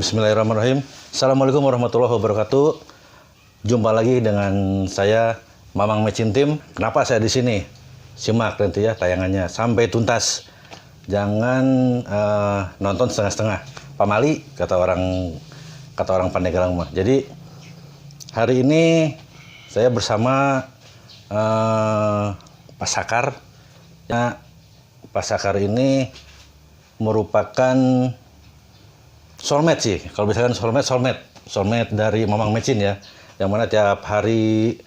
Bismillahirrahmanirrahim. Assalamualaikum warahmatullahi wabarakatuh. Jumpa lagi dengan saya Mamang Matching Team. Kenapa saya di sini? Simak nanti ya tayangannya sampai tuntas. Jangan nonton setengah-setengah. Pamali kata orang Pandeglang mah. Jadi hari ini saya bersama Pak Sakar. Ya, Pak Sakar ini merupakan soulmate sih. Kalau misalkan soulmate dari Mamang Matching ya. Yang mana tiap hari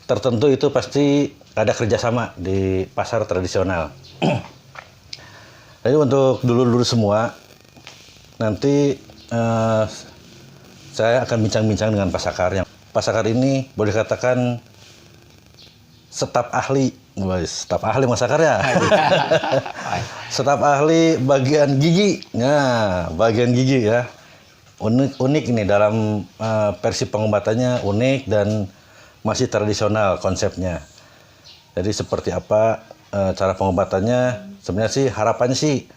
tertentu itu pasti ada kerjasama di pasar tradisional. Jadi untuk dulur-dulur semua, nanti saya akan bincang-bincang dengan Pak Sakar. Pak Sakar ini boleh katakan staf ahli Mas Sakar ya. Staf ahli bagian gigi. Nah, bagian gigi ya. Unik ini dalam versi pengobatannya unik dan masih tradisional konsepnya. Jadi seperti apa cara pengobatannya? Sebenarnya sih harapannya sih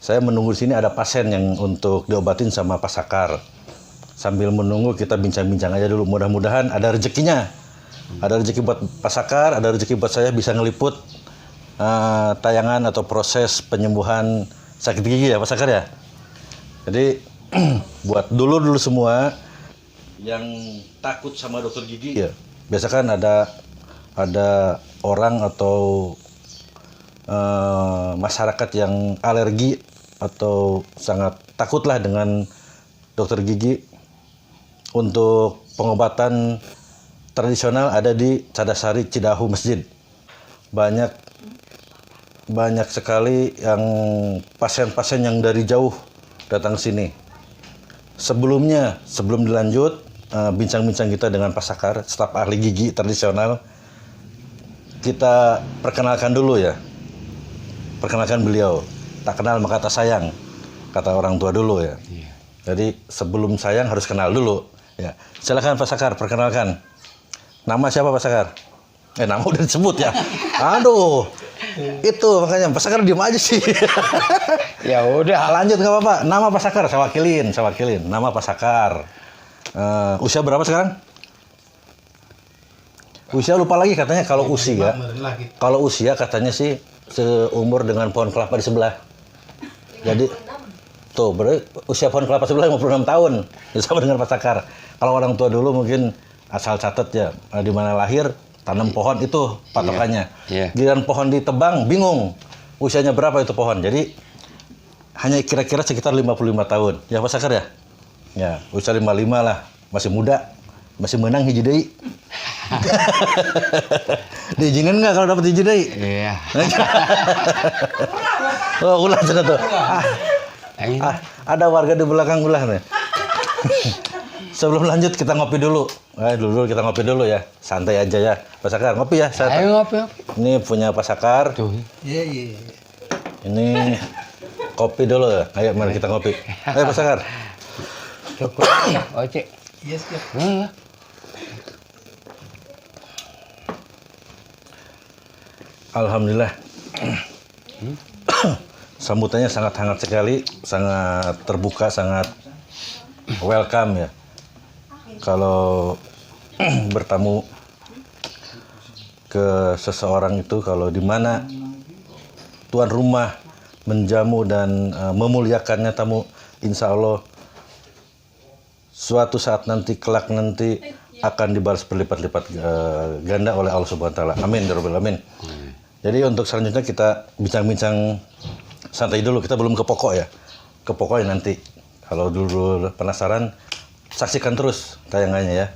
saya menunggu di sini ada pasien yang untuk diobatin sama Pak Sakar. Sambil menunggu kita bincang-bincang aja dulu. Mudah-mudahan ada rezekinya. Ada rezeki buat Pak Sakar, ada rezeki buat saya bisa ngeliput tayangan atau proses penyembuhan sakit gigi ya Pak Sakar ya. Jadi buat dulu semua yang takut sama dokter gigi ya, biasa kan ada orang atau masyarakat yang alergi atau sangat takutlah dengan dokter gigi. Untuk pengobatan tradisional ada di Cadasari Cidahu Masjid. Banyak sekali yang pasien-pasien yang dari jauh datang ke sini. Sebelum dilanjut bincang-bincang kita dengan Pak Sakar, staf ahli gigi tradisional, kita perkenalkan dulu ya. Perkenalkan beliau. Tak kenal maka tak sayang, kata orang tua dulu ya. Jadi sebelum sayang harus kenal dulu. Ya. Silakan Pak Sakar, perkenalkan. Nama siapa Pak Sakar? Nama udah disebut ya. Aduh, itu makanya Pak Sakar diem aja sih. Ya udah, lanjut nggak apa-apa. Nama Pak Sakar, saya wakilin. Nama Pak Sakar. Usia berapa sekarang? Usia lupa lagi katanya kalau usia. Kalau usia katanya sih seumur dengan pohon kelapa di sebelah. Jadi tuh berarti usia pohon kelapa sebelah 56 tahun. Sama dengan Pak Sakar. Kalau orang tua dulu mungkin asal catat ya, di mana lahir, tanam pohon itu patokannya. Giliran pohon ditebang, bingung usianya berapa itu pohon. Jadi hanya kira-kira sekitar 55 tahun. Ya Pak Sakar ya? Ya, usia 55 lah. Masih muda. Masih menang hiji deui. Diizinin nggak kalau dapat hiji deui? Iya. Oh, ulah cenah tuh. Ada warga di belakang ulah nih. Sebelum lanjut kita ngopi dulu. Dulu kita ngopi dulu ya. Santai aja ya. Pak Sakar ngopi ya. Ayo ngopi. Ini punya Pak Sakar. Iya. Ini kopi dulu ya. Ayo mari kita ngopi. Ayo Pak Sakar. Cukup. Oce. Yes, ya. Alhamdulillah. Sambutannya sangat hangat sekali, sangat terbuka, sangat welcome ya. Kalau bertamu ke seseorang itu, kalau di mana tuan rumah menjamu dan memuliakannya tamu, insya Allah suatu saat nanti kelak nanti akan dibalas berlipat-lipat ganda oleh Allah Subhanahu wa taala. Amin ya rabbal alamin. Jadi untuk selanjutnya kita bincang-bincang santai dulu, kita belum ke pokok ya. Ke pokoknya nanti. Kalau dulu penasaran, saksikan terus tayangannya ya.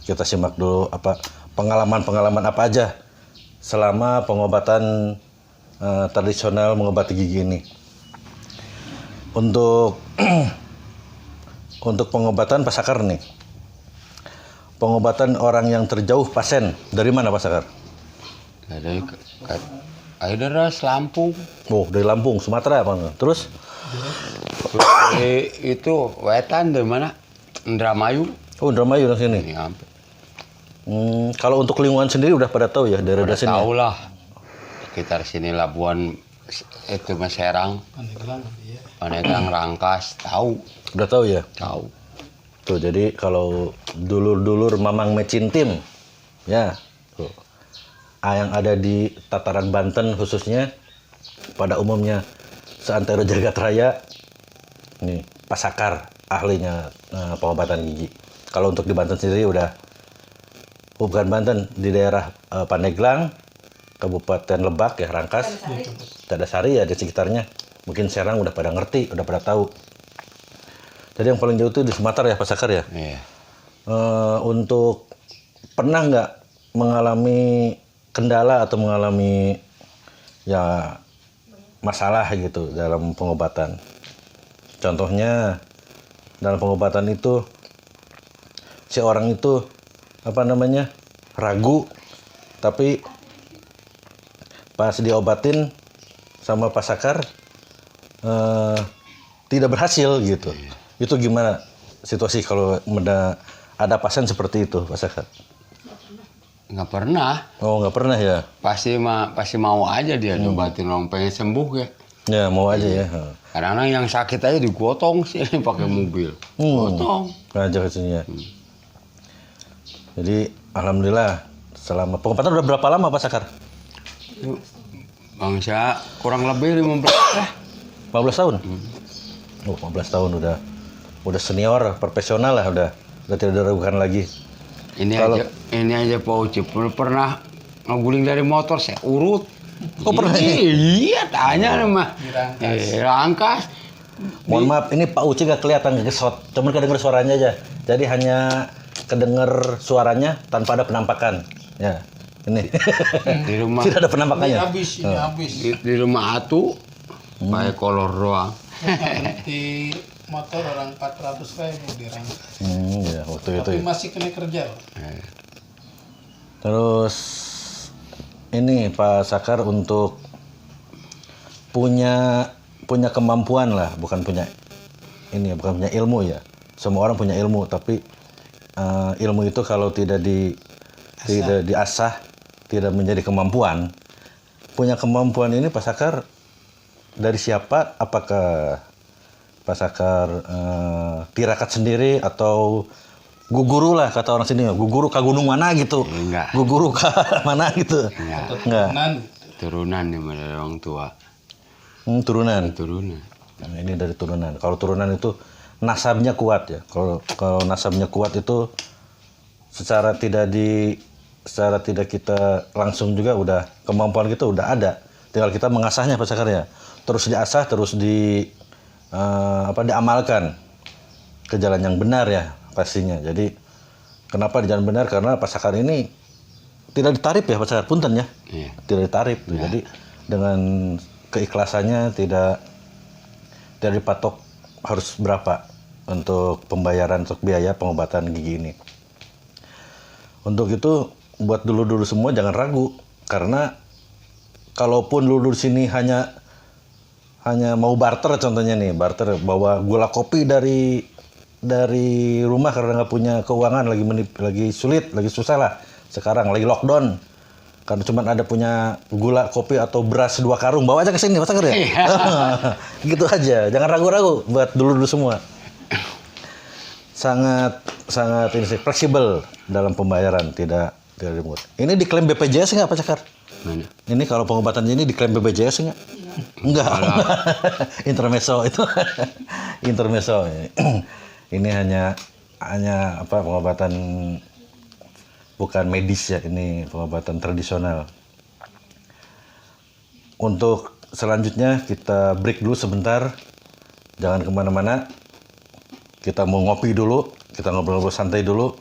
Kita simak dulu apa pengalaman apa aja selama pengobatan tradisional mengobati gigi ini. Untuk pengobatan Pak Sakar nih. Pengobatan orang yang terjauh pasien dari mana Pak Sakar? Dari Lampung. Oh, dari Lampung, Sumatera apa? Terus? Itu wetan dari mana? Indramayu. Oh, Indramayu dari sini. Ini kalau untuk lingkungan sendiri udah pada tahu ya daerah sini. Tahu lah. Sekitar sini Labuan itu Mas Serang, Pandeglang, iya. Pandeglang, Rangkas, tahu, Udah tahu ya? tahu. Tuh, jadi kalau dulur-dulur Mamang Mecin Tim, ya, tuh, yang ada di tataran Banten khususnya, pada umumnya seantero jagat raya, nih Pasakar ahlinya pengobatan gigi. Kalau untuk di Banten sendiri udah, bukan Banten, di daerah Pandeglang, Kabupaten Lebak ya, Rangkas, Tadasari ya di sekitarnya. Mungkin Serang udah pada ngerti, udah pada tahu. Jadi yang paling jauh itu di Sumatera ya, Pasakar ya. Iya. Untuk pernah nggak mengalami kendala atau mengalami ya masalah gitu dalam pengobatan? Contohnya dalam pengobatan itu si orang itu ragu, tapi pas diobatin sama Pasakar tidak berhasil gitu. Itu gimana situasi kalau ada pasien seperti itu, Pasakar? Nggak pernah. Oh, nggak pernah ya? Pasti mau aja dia diobatin orang pengen sembuh ya. Ya, mau aja ya. Kadang-kadang yang sakit aja digotong sih pakai mobil. Gotong. Ngajak kesini ya. Jadi, alhamdulillah selama pengobatan udah berapa lama Pak Sakar? Bangsa kurang lebih 15 lah. 15 tahun? Oh, 15 tahun udah senior, profesional lah udah tidak diragukan lagi. Ini aja Pak Uci pernah ngeguling dari motor saya urut. Oh, pernah? Iya, tanya nama. Rangkas. Mohon maaf, ini Pak Uci gak kelihatan kesot, cuman kedenger suaranya aja. Jadi hanya kedenger suaranya tanpa ada penampakan. Ya, ini. Di rumah. Tidak ada penampakannya. Ini habis. Di rumah Atu, pakai kolor doang. Berhenti motor orang 400.000 dirangkas. Ya, waktu itu. Tapi Ya. masih kena kerja loh. Terus ini Pak Sakar untuk punya kemampuan lah, bukan punya ilmu ya. Semua orang punya ilmu, tapi ilmu itu kalau tidak diasah, tidak menjadi kemampuan. Punya kemampuan ini Pak Sakar dari siapa? Apakah Pak Sakar tirakat sendiri atau guguru lah kata orang sini, guguru ke gunung mana gitu? Enggak. Guguru ke mana gitu? Enggak. Enggak. Turunan nih dari orang tua. Turunan. Turunan. Nah, ini dari turunan. Kalau turunan itu nasabnya kuat ya. Kalau nasabnya kuat itu secara tidak kita langsung juga udah kemampuan kita udah ada. Tinggal kita mengasahnya Pak Sakar ya. Terus diasah, terus diamalkan ke jalan yang benar ya pastinya. Jadi kenapa di jalan benar? Karena Pak Sakar ini tidak ditarif ya Pak Sakar, punten ya. Iya. Tidak ditarif. Ya. Jadi dengan keikhlasannya tidak dipatok harus berapa untuk pembayaran untuk biaya pengobatan gigi ini. Untuk itu buat dulu semua jangan ragu, karena kalaupun dulu sini hanya mau barter, contohnya nih barter bawa gula kopi dari rumah karena nggak punya keuangan, lagi sulit, lagi susah lah sekarang, lagi lockdown, karena cuma ada punya gula kopi atau beras 2 karung, bawa aja ke sini Pak Sakar ya. Gitu aja, jangan ragu-ragu buat dulu semua. Sangat ini sih, fleksibel dalam pembayaran, tidak dimungut. Ini diklaim BPJS nggak Pak Sakar? Mana? Ini kalau pengobatan ini diklaim BPJS nggak? Enggak. Intermezzo itu. Intermezzo. Ini hanya pengobatan bukan medis ya, ini pengobatan tradisional. Untuk selanjutnya kita break dulu sebentar. Jangan kemana-mana. Kita mau ngopi dulu, kita ngobrol-ngobrol santai dulu.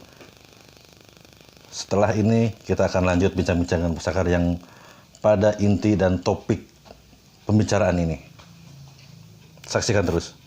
Setelah ini kita akan lanjut bincang-bincang dengan Pak Sakar yang pada inti dan topik pembicaraan ini. Saksikan terus.